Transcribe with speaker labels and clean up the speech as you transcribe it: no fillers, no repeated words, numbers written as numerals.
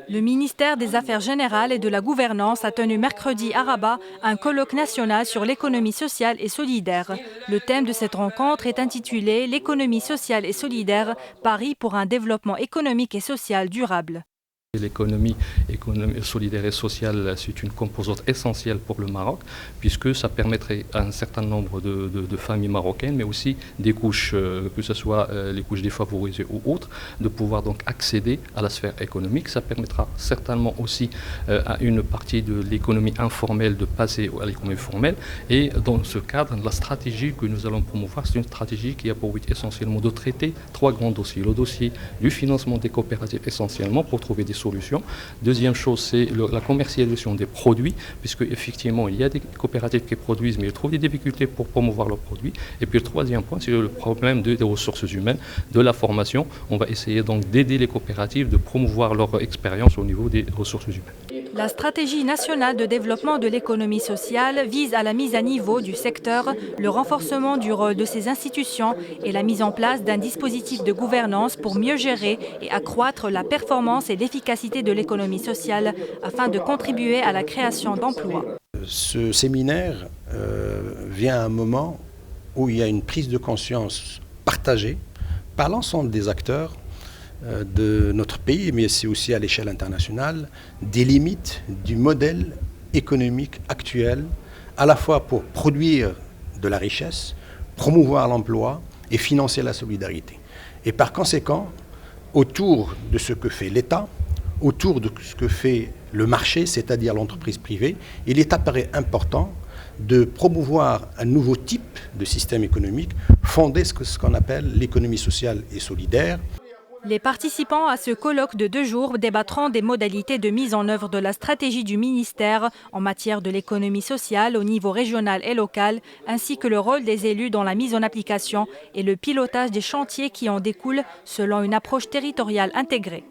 Speaker 1: Le ministère des Affaires générales et de la Gouvernance a tenu mercredi à Rabat un colloque national sur l'économie sociale et solidaire. Le thème de cette rencontre est intitulé « L'économie sociale et solidaire, Paris pour un développement économique et social durable ».
Speaker 2: L'économie solidaire et sociale, c'est une composante essentielle pour le Maroc, puisque ça permettrait à un certain nombre de familles marocaines, mais aussi des couches, que ce soit les couches défavorisées ou autres, de pouvoir donc accéder à la sphère économique. Ça permettra certainement aussi à une partie de l'économie informelle de passer à l'économie formelle. Et dans ce cadre, la stratégie que nous allons promouvoir, c'est une stratégie qui a pour but essentiellement de traiter trois grands dossiers. Le dossier du financement des coopératives essentiellement pour trouver des solutions. Deuxième chose, c'est la commercialisation des produits, puisque effectivement il y a des coopératives qui produisent, mais ils trouvent des difficultés pour promouvoir leurs produits. Et puis le troisième point, c'est le problème des ressources humaines, de la formation. On va essayer donc d'aider les coopératives, de promouvoir leur expérience au niveau des ressources humaines.
Speaker 1: La stratégie nationale de développement de l'économie sociale vise à la mise à niveau du secteur, le renforcement du rôle de ses institutions et la mise en place d'un dispositif de gouvernance pour mieux gérer et accroître la performance et l'efficacité de l'économie sociale afin de contribuer à la création d'emplois.
Speaker 3: Ce séminaire vient à un moment où il y a une prise de conscience partagée par l'ensemble des acteurs de notre pays, mais c'est aussi à l'échelle internationale, des limites du modèle économique actuel, à la fois pour produire de la richesse, promouvoir l'emploi et financer la solidarité. Et par conséquent, autour de ce que fait l'État, autour de ce que fait le marché, c'est-à-dire l'entreprise privée, il apparaît important de promouvoir un nouveau type de système économique fondé sur ce qu'on appelle l'économie sociale et solidaire.
Speaker 1: Les participants à ce colloque de 2 jours débattront des modalités de mise en œuvre de la stratégie du ministère en matière de l'économie sociale au niveau régional et local, ainsi que le rôle des élus dans la mise en application et le pilotage des chantiers qui en découlent selon une approche territoriale intégrée.